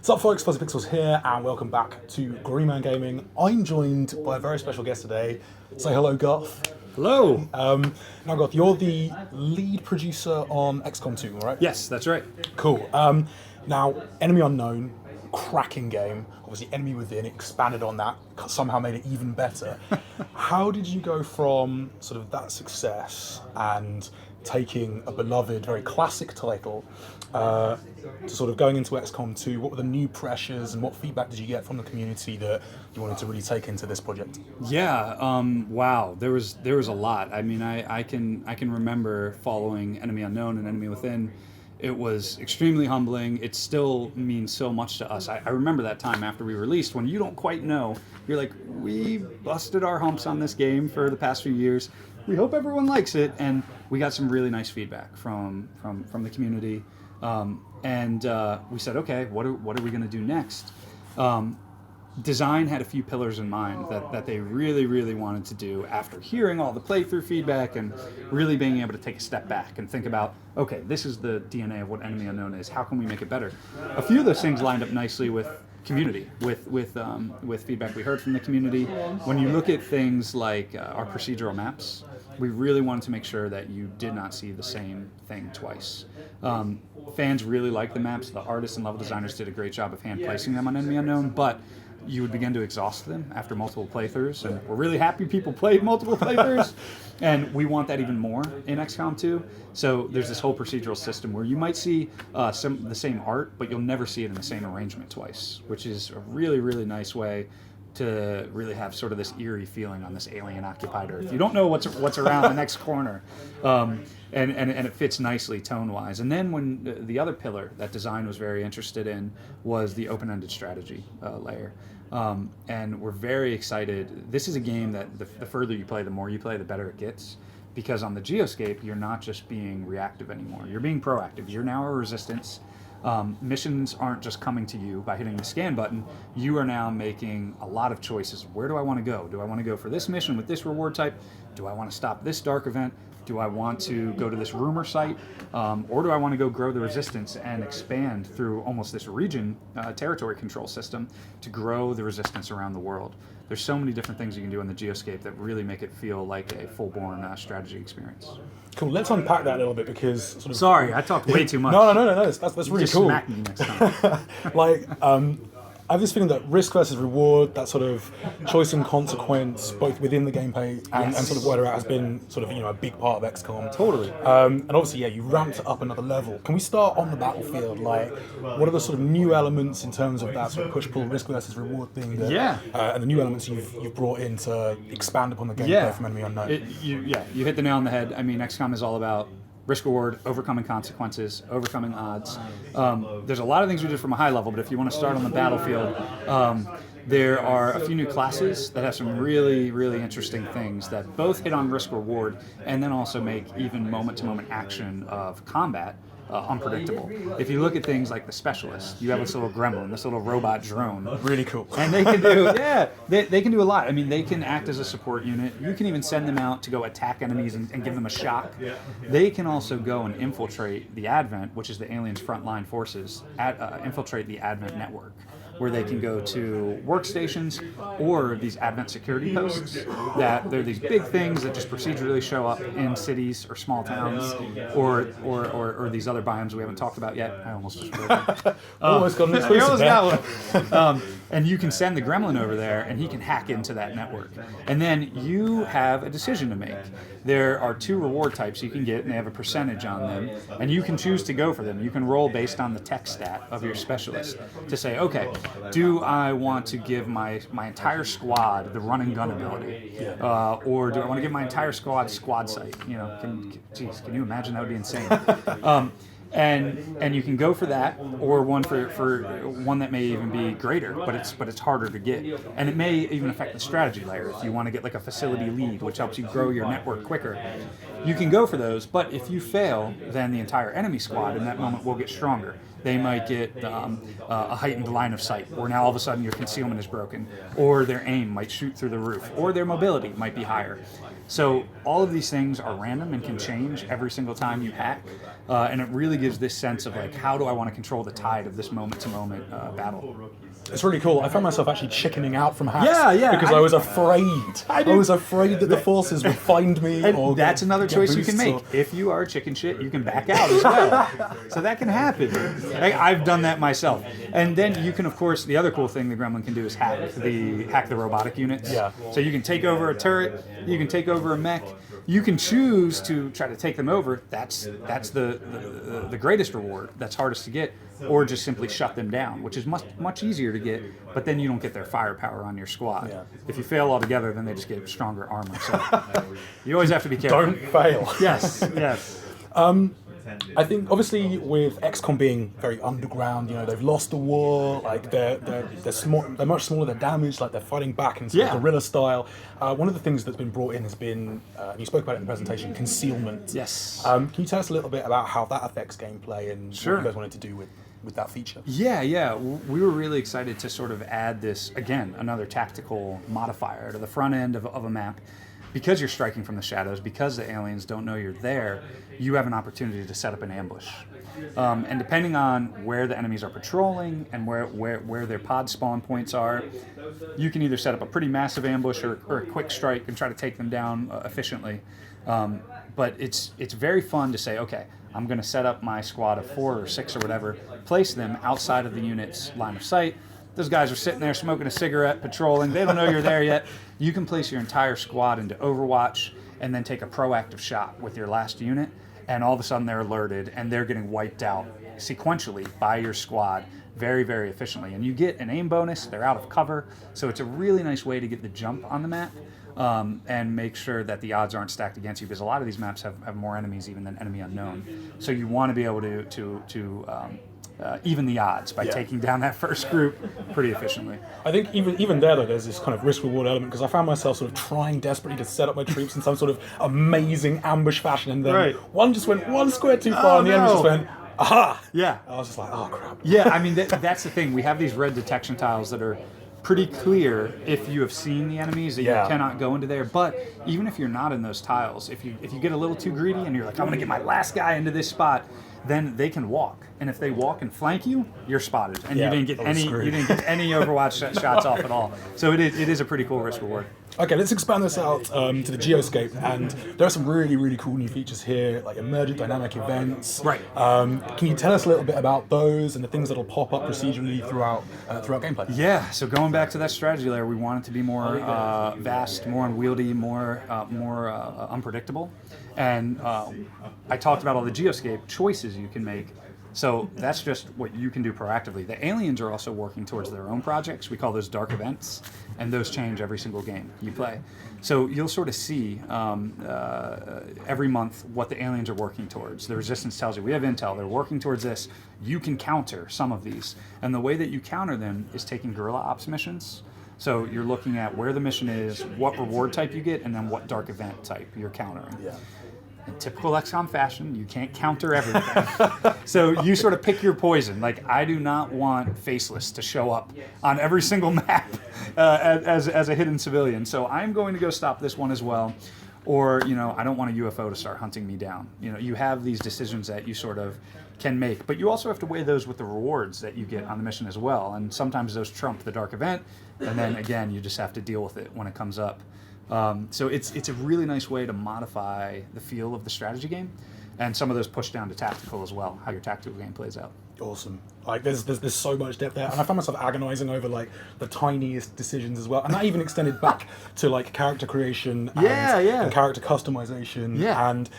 What's up, folks? Fuzzy Pixels here, and welcome back to Green Man Gaming. I'm joined by a very special guest today. Say hello, Garth. Hello. Now, Garth, you're the lead producer on XCOM 2, right? Yes, that's right. Cool. Now, Enemy Unknown, cracking game. Obviously, Enemy Within expanded on that, somehow made it even better. How did you go from sort of that success and taking a beloved, very classic title to sort of going into XCOM 2? What were the new pressures and what feedback did you get from the community that you wanted to really take into this project? Yeah. Wow. There was a lot. I mean, I can remember following Enemy Unknown and Enemy Within. It was extremely humbling. It still means so much to us. I remember that time after we released when you don't quite know. You're like, we busted our humps on this game for the past few years. We hope everyone likes it, and we got some really nice feedback from the community. And we said, okay, what are we going to do next? Design had a few pillars in mind that they really wanted to do after hearing all the playthrough feedback and really being able to take a step back and think about, okay, this is the DNA of what Enemy Unknown is. How can we make it better? A few of those things lined up nicely with community, with feedback we heard from the community. When you look at things like our procedural maps, we really wanted to make sure that you did not see the same thing twice. Fans really liked the maps. The artists and level designers did a great job of hand placing them on Enemy Unknown, but you would begin to exhaust them after multiple playthroughs, and we're really happy people played multiple playthroughs, and we want that even more in XCOM 2. So there's this whole procedural system where you might see the same art, but you'll never see it in the same arrangement twice, which is a really nice way to really have sort of this eerie feeling on this alien-occupied Earth. You don't know what's around the next corner, and it fits nicely tone-wise. And then when the other pillar that design was very interested in was the open-ended strategy layer. And we're very excited. This is a game that the further you play, the more you play, the better it gets. Because on the geoscape, you're not just being reactive anymore. You're being proactive. You're now a resistance. Missions aren't just coming to you by hitting the scan button. You are now making a lot of choices. Where do I want to go? Do I want to go for this mission with this reward type? Do I want to stop this dark event? Do I want to go to this rumor site? Or do I want to go grow the resistance and expand through almost this region territory control system to grow the resistance around the world? There's so many different things you can do in the geoscape that really make it feel like a full-born strategy experience. Cool. Let's unpack that a little bit because sort of... Sorry, I talked way too much. No. That's really just cool. Smack me next time. I have this feeling that risk versus reward, that sort of choice and consequence, both within the gameplay and sort of where it has been sort of a big part of XCOM. Totally. And obviously, you ramped it up another level. Can we start on the battlefield? Like, what are the sort of new elements in terms of that sort of push-pull risk versus reward thing? That, and the new elements you've brought in to expand upon the gameplay from Enemy Unknown. You hit the nail on the head. I mean, XCOM is all about risk-reward, overcoming consequences, overcoming odds. There's a lot of things we did from a high level, but if you want to start on the battlefield, there are a few new classes that have some really interesting things that both hit on risk-reward and then also make even moment-to-moment action of combat unpredictable. If you look at things like the Specialist, you have this little gremlin, this little robot drone. Really cool. And they can do, they can do a lot. I mean, they can act as a support unit. You can even send them out to go attack enemies and give them a shock. They can also go and infiltrate the Advent, which is the aliens' frontline forces, infiltrate the Advent network, where they can go to workstations or these Advent security posts that they're these big things that just procedurally show up in cities or small towns or these other biomes we haven't talked about yet. I almost just almost got an exclusive one. And you can send the gremlin over there and he can hack into that network. And then you have a decision to make. There are 2 reward types you can get and they have a percentage on them. And you can choose to go for them. You can roll based on the tech stat of your specialist to say, okay, do I want to give my entire squad the run and gun ability? Or do I want to give my entire squad sight? Can you imagine? That would be insane. And you can go for that, or one for one that may even be greater, but it's harder to get, and it may even affect the strategy layer if you want to get like a facility lead, which helps you grow your network quicker. You can go for those, but if you fail, then the entire enemy squad in that moment will get stronger. They might get a heightened line of sight, where now all of a sudden your concealment is broken, or their aim might shoot through the roof, or their mobility might be higher. So all of these things are random and can change every single time you hack, and it really gives this sense of like, how do I want to control the tide of this moment-to-moment battle? It's really cool. I found myself actually chickening out from hacks because I was afraid that the forces would find me. And that's another choice you can make. If you are chicken shit, you can back out as well. So that can happen. I've done that myself. And then you can, of course, the other cool thing the Gremlin can do is hack the robotic units. Yeah. So you can take over a turret, you can take over a mech. You can choose to try to take them over. That's the greatest reward. That's hardest to get, or just simply shut them down, which is much easier to get. But then you don't get their firepower on your squad. Yeah. If you fail altogether, then they just get stronger armor. So you always have to be careful. Don't fail. Yes. Yes. I think obviously with XCOM being very underground, they've lost the war. Like they're small, they're much smaller. They're damaged. Like they're fighting back in sort of guerrilla style. One of the things that's been brought in has been, and you spoke about it in the presentation, concealment. Yes. Can you tell us a little bit about how that affects gameplay and what you guys wanted to do with that feature? Yeah. We were really excited to sort of add this, again, another tactical modifier to the front end of a map. Because you're striking from the shadows, because the aliens don't know you're there, you have an opportunity to set up an ambush. And depending on where the enemies are patrolling and where their pod spawn points are, you can either set up a pretty massive ambush or a quick strike and try to take them down efficiently. But it's very fun to say, okay, I'm going to set up my squad of 4 or 6 or whatever, place them outside of the unit's line of sight. Those guys are sitting there smoking a cigarette, patrolling. They don't know you're there yet. You can place your entire squad into Overwatch and then take a proactive shot with your last unit, and all of a sudden they're alerted and they're getting wiped out sequentially by your squad very, very efficiently. And you get an aim bonus. They're out of cover. So it's a really nice way to get the jump on the map and make sure that the odds aren't stacked against you, because a lot of these maps have more enemies even than enemy unknown. So you want to be able to even the odds by taking down that first group pretty efficiently. I think even there, though, there's this kind of risk-reward element, because I found myself sort of trying desperately to set up my troops in some sort of amazing ambush fashion, and then one just went one square too far, and the enemy just went, aha! Yeah. I was just like, oh, crap. Yeah, I mean, that's the thing. We have these red detection tiles that are pretty clear if you have seen the enemies that you cannot go into there. But even if you're not in those tiles, if you get a little too greedy and you're like, I'm going to get my last guy into this spot, then they can walk, and if they walk and flank you, you're spotted, and you didn't get any Overwatch shots off at all. So it is a pretty cool risk reward. Okay, let's expand this out to the geoscape, and there are some really, really cool new features here, like emergent dynamic events. Right. Can you tell us a little bit about those and the things that'll pop up procedurally throughout gameplay? Yeah. So going back to that strategy layer, we want it to be more vast, more unwieldy, more unpredictable. And I talked about all the geoscape choices you can make. So that's just what you can do proactively. The aliens are also working towards their own projects. We call those dark events, and those change every single game you play. So you'll sort of see every month what the aliens are working towards. The Resistance tells you, we have intel, they're working towards this. You can counter some of these. And the way that you counter them is taking guerrilla ops missions. So you're looking at where the mission is, what reward type you get, and then what dark event type you're countering. Yeah. In typical XCOM fashion, you can't counter everything. So you sort of pick your poison. Like, I do not want Faceless to show up on every single map as a hidden civilian. So I'm going to go stop this one as well. Or, I don't want a UFO to start hunting me down. You have these decisions that you sort of can make. But you also have to weigh those with the rewards that you get on the mission as well. And sometimes those trump the dark event. And then, again, you just have to deal with it when it comes up. So it's a really nice way to modify the feel of the strategy game, and some of those push down to tactical as well, how your tactical game plays out. Awesome. Like there's so much depth there, and I found myself agonizing over like the tiniest decisions as well, and that even extended back to like character creation and character customization and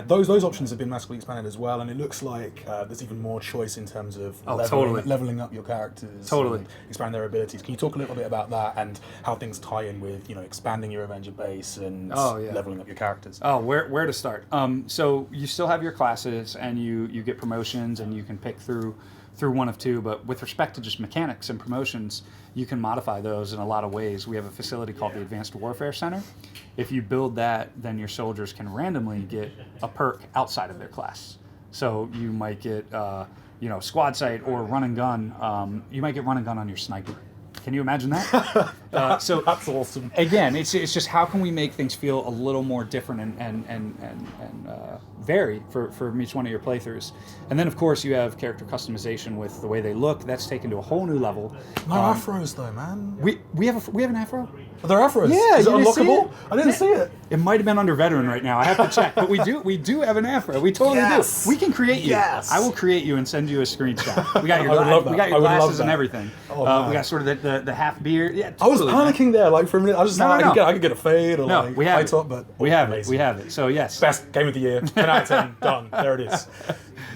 those options have been massively expanded as well, and it looks like there's even more choice in terms of leveling up your characters, and expanding their abilities. Can you talk a little bit about that and how things tie in with expanding your Avenger base and leveling up your characters? Where to start? So you still have your classes, and you get promotions, and you can pick through through one of two, but with respect to just mechanics and promotions, you can modify those in a lot of ways. We have a facility called the Advanced Warfare Center. If you build that, then your soldiers can randomly get a perk outside of their class. So you might get, squad sight or run and gun. You might get run and gun on your sniper. Can you imagine that? So that's awesome. Again, it's just how can we make things feel a little more different and vary for each one of your playthroughs. And then, of course, you have character customization with the way they look. That's taken to a whole new level. No afros, though, man. We have an afro? Are there afros? Yeah, Is it you didn't see unlockable? it? I didn't see it. It might have been under veteran right now. I have to check, but we do have an afro. We totally Yes. do. We can create you. Yes. I will create you and send you a screenshot. We got your I would love that. we got your I would love glasses and that. everything. Oh, man. We got sort of the half beard. Yeah, I was totally, man. panicking there, like for a minute. I was just No, like, no, no. I could get a fade or No, like we have high it. top, but We have it. amazing. We have it. So yes, Best game of the year. 10 out of 10. Done. There it is.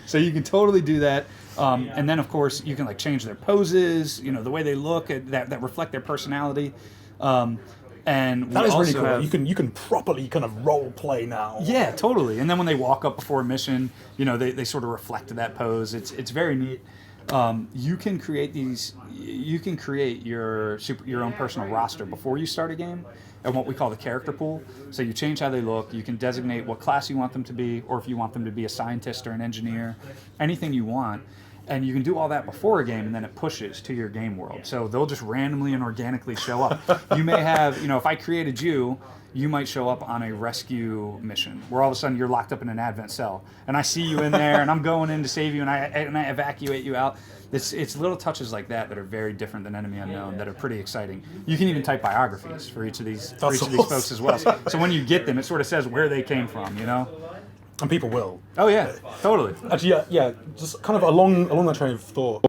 so you can totally do that. And then of course you can like change their poses, the way they look, that reflect their personality. And That we is really also cool. have- You can properly kind of role play now. Yeah, totally. And then when they walk up before a mission, they sort of reflect that pose. It's very neat. You can create these. You can create your own personal roster before you start a game, and what we call the character pool. So you change how they look. You can designate what class you want them to be, or if you want them to be a scientist or an engineer, anything you want. And you can do all that before a game, and then it pushes to your game world. So they'll just randomly and organically show up. You may have, if I created you, you might show up on a rescue mission where all of a sudden you're locked up in an advent cell, and I see you in there, and I'm going in to save you, and I evacuate you out. It's little touches like that are very different than Enemy Unknown that are pretty exciting. You can even type biographies for each of these folks as well. So when you get them, it sort of says where they came from, And people will. Oh yeah, totally. Actually, yeah. Just kind of along that train of thought.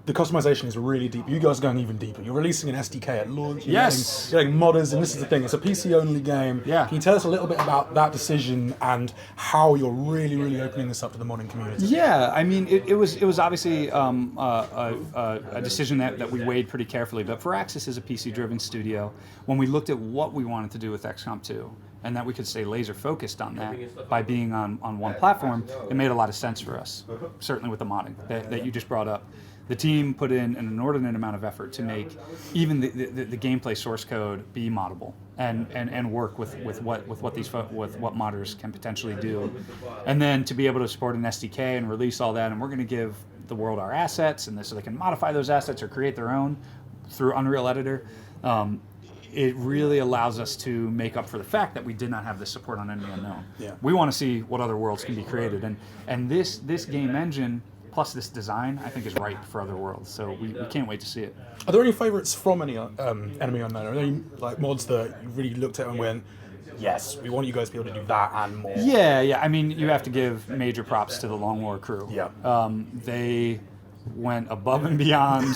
The customization is really deep. You guys are going even deeper. You're releasing an SDK at launch. Yes. You're getting modders, and this is the thing. It's a PC-only game. Yeah. Can you tell us a little bit about that decision and how you're really, really opening this up to the modding community? Yeah, I mean, it was obviously a decision that we weighed pretty carefully. But Firaxis is a PC-driven studio. When we looked at what we wanted to do with XCOM 2, and that we could stay laser focused on that by being on one platform, it made a lot of sense for us. Certainly with the modding that you just brought up. The team put in an inordinate amount of effort to make even the gameplay source code be moddable and work with what modders can potentially do, and then to be able to support an SDK and release all that. And we're going to give the world our assets, and so they can modify those assets or create their own through Unreal Editor. It really allows us to make up for the fact that we did not have this support on Enemy Unknown. Yeah. We want to see what other worlds can be created, and this game engine plus this design, I think, is ripe for other worlds. So we can't wait to see it. Are there any favourites from any Enemy Unknown? Are there any like mods that you really looked at and went, yes, we want you guys to be able to do that and more? Yeah. I mean, you have to give major props to the Long War crew. Yeah. They went above and beyond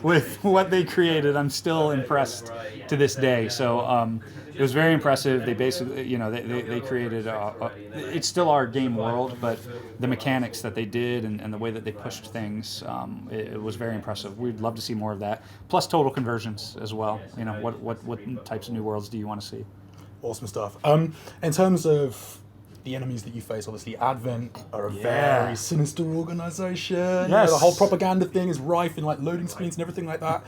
with what they created. I'm still impressed to this day. So it was very impressive. They basically, they created, it's still our game world, but the mechanics that they did and the way that they pushed things, it was very impressive. We'd love to see more of that. Plus total conversions as well. What types of new worlds do you want to see? Awesome stuff. In terms of the enemies that you face, obviously Advent are a very sinister organization. Yes. The whole propaganda thing is rife in like loading screens and everything like that.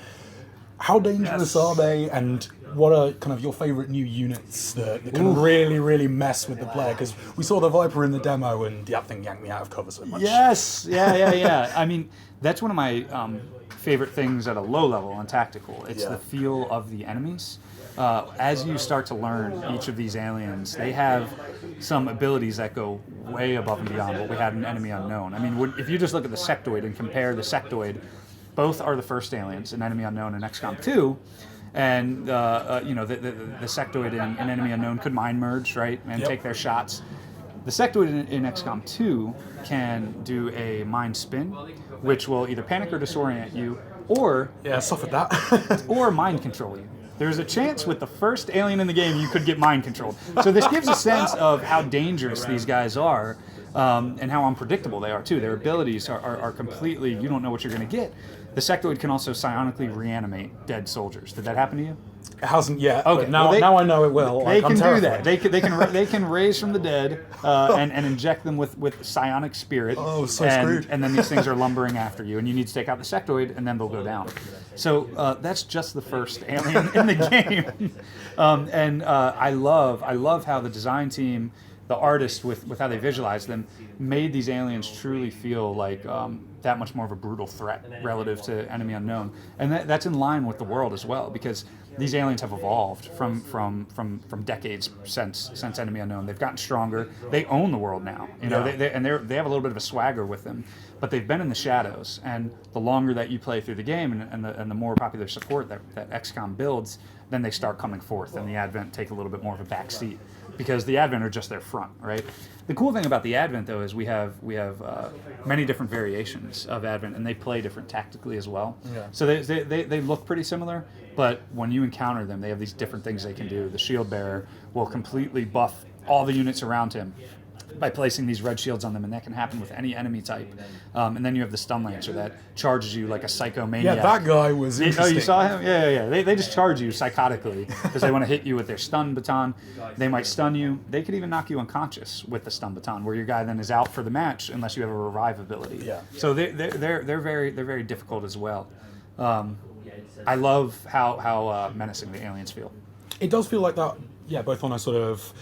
How dangerous are they, and what are kind of your favorite new units that can really, really mess with the player? Because we saw the Viper in the demo, and that thing yanked me out of cover so much. Yes, yeah. I mean, that's one of my favorite things at a low level on tactical. It's the feel of the enemies. As you start to learn each of these aliens, they have some abilities that go way above and beyond what we had in Enemy Unknown. I mean, if you just look at the Sectoid and compare the Sectoid, both are the first aliens in Enemy Unknown and XCOM 2, and the Sectoid in Enemy Unknown could mind merge, right, and take their shots. The Sectoid in XCOM 2 can do a mind spin, which will either panic or disorient you, or suffered that. or mind control you. There's a chance with the first alien in the game you could get mind controlled. So this gives a sense of how dangerous these guys are, and how unpredictable they are too. Their abilities are completely, you don't know what you're going to get. The sectoid can also psionically reanimate dead soldiers. Did that happen to you? It hasn't yet. Okay, But now, well, now I know it will. They Like, I'm can do terrified. that. They can raise from the dead and inject them with psionic spirit. Oh, so screwed. And then these things are lumbering after you, and you need to take out the sectoid, and then they'll go down. So that's just the first alien in the game. I love how the design team, the artist, with how they visualized them, made these aliens truly feel like that much more of a brutal threat relative to Enemy Unknown, and that's in line with the world as well, because these aliens have evolved from decades since Enemy Unknown. They've gotten stronger. They own the world now. You know, Yeah. they have a little bit of a swagger with them, but they've been in the shadows. And the longer that you play through the game, and the more popular support that XCOM builds, then they start coming forth, and the Advent take a little bit more of a back seat, because the Advent are just their front, right? The cool thing about the Advent, though, is we have many different variations of Advent, and they play different tactically as well. Yeah. So they look pretty similar, but when you encounter them, they have these different things they can do. The Shield Bearer will completely buff all the units around him by placing these red shields on them, and that can happen with any enemy type. And then you have the Stun Lancer that charges you like a psychomaniac. Yeah, that guy was interesting. Oh, you saw him? Yeah. They just charge you psychotically because they want to hit you with their stun baton. They might stun you. They could even knock you unconscious with the stun baton, where your guy then is out for the match unless you have a revive ability. Yeah. So they're very difficult as well. I love how menacing the aliens feel. It does feel like that, yeah, both on a sort of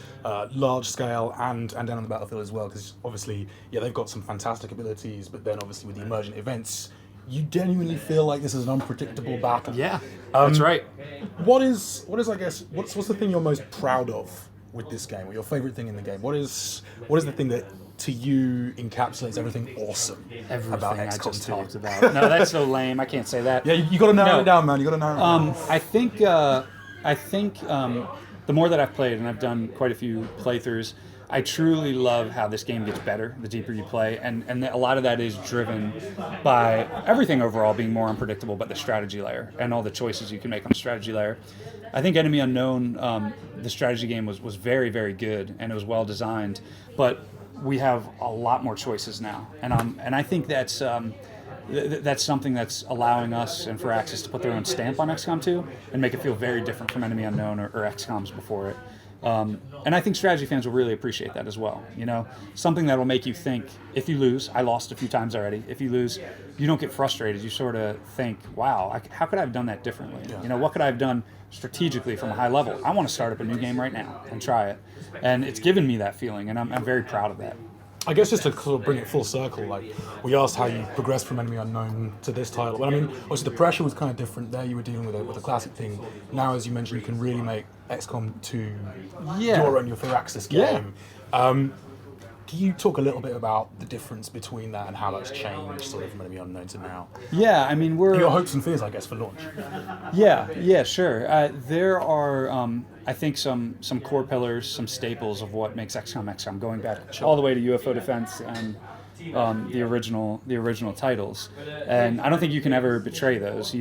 large scale and down on the battlefield as well, because obviously, yeah, they've got some fantastic abilities, but then obviously with the emergent events, you genuinely feel like this is an unpredictable battle. Yeah, that's right. What is I guess what's the thing you're most proud of with this game, or your favorite thing in the game? What is the thing that to you encapsulates everything awesome about Everything I XCOM just 2? talked about. No, that's so lame. I can't say that. Yeah, you got to narrow No. it down, man. You got to narrow it down. I think the more that I've played, and I've done quite a few playthroughs, I truly love how this game gets better the deeper you play, and a lot of that is driven by everything overall being more unpredictable, but the strategy layer and all the choices you can make on the strategy layer. I think Enemy Unknown, the strategy game was very, very good, and it was well designed, but we have a lot more choices now, and I think that's something that's allowing us and Firaxis to put their own stamp on XCOM 2 and make it feel very different from Enemy Unknown or XCOMs before it. And I think strategy fans will really appreciate that as well. You know, something that will make you think, if you lose, I lost a few times already, if you lose, you don't get frustrated. You sort of think, wow, how could I have done that differently? Yeah. You know, what could I have done strategically from a high level? I want to start up a new game right now and try it. And it's given me that feeling, and I'm very proud of that. I guess just to sort of bring it full circle, like we asked how you progressed from Enemy Unknown to this title. But I mean, obviously the pressure was kind of different there. You were dealing with a classic thing. Now, as you mentioned, you can really make XCOM 2 your own, your Firaxis game. Can you talk a little bit about the difference between that and how that's changed sort of from Enemy Unknown to now? Yeah, I mean, Your hopes and fears, I guess, for launch. Yeah, sure. There are, I think, some core pillars, some staples of what makes XCOM, going back all the way to UFO Defense and the original titles. And I don't think you can ever betray those.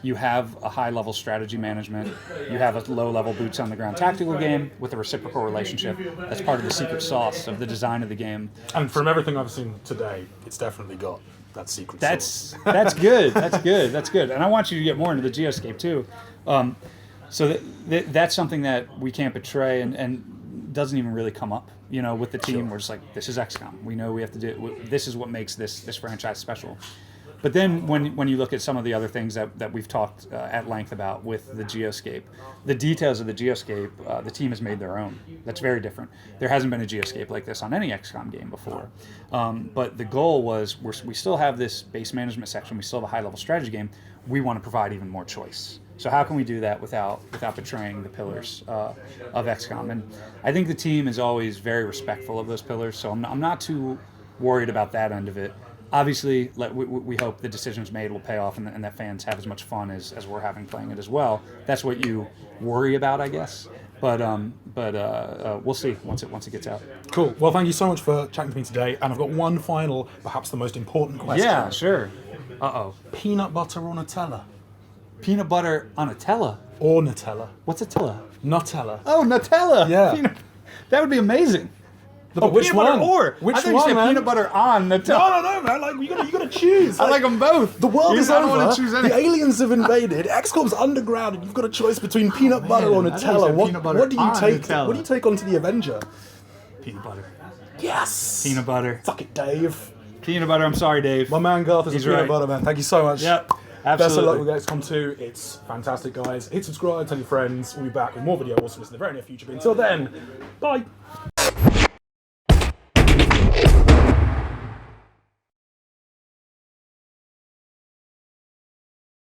You have a high-level strategy management. You have a low-level boots-on-the-ground tactical game with a reciprocal relationship. That's part of the secret sauce of the design of the game. And from everything I've seen today, it's definitely got that secret sauce. That's good. That's good. And I want you to get more into the geoscape too. So that's something that we can't betray and doesn't even really come up. You know, with the team, Sure. we're just like, this is XCOM. We know we have to do. This is what makes this franchise special. But then when you look at some of the other things that we've talked at length about with the geoscape, the details of the geoscape, the team has made their own. That's very different. There hasn't been a geoscape like this on any XCOM game before. But the goal was we still have this base management section. We still have a high-level strategy game. We want to provide even more choice. So how can we do that without betraying the pillars of XCOM? And I think the team is always very respectful of those pillars. So I'm not too worried about that end of it. Obviously, we hope the decisions made will pay off and that fans have as much fun as we're having playing it as well. That's what you worry about, I guess. But we'll see once it gets out. Cool. Well, thank you so much for chatting to me today. And I've got one final, perhaps the most important question. Yeah, sure. Peanut butter or Nutella? Peanut butter on a Tella? Or Nutella? What's a Tella? Nutella. Oh, Nutella! Yeah. That would be amazing. But which peanut butter one? or. Which I thought you one, said man? peanut butter on Nutella. No, man. Like you gotta choose. I like them both. The world is I don't over. want to choose any. The aliens have invaded. XCOM's underground, and you've got a choice between peanut butter or I thought you Nutella. said peanut butter What do you on take? Nutella. What do you take onto the Avenger? Peanut butter. Yes. Peanut butter. Suck it, Dave. Peanut butter. I'm sorry, Dave. My man Garth is He's a peanut right. butter man. Thank you so much. Yep. Best of luck Absolutely. with XCOM 2. It's fantastic, guys. Hit subscribe, tell your friends. We'll be back with more video awesomeness in the very near future. But until then, bye.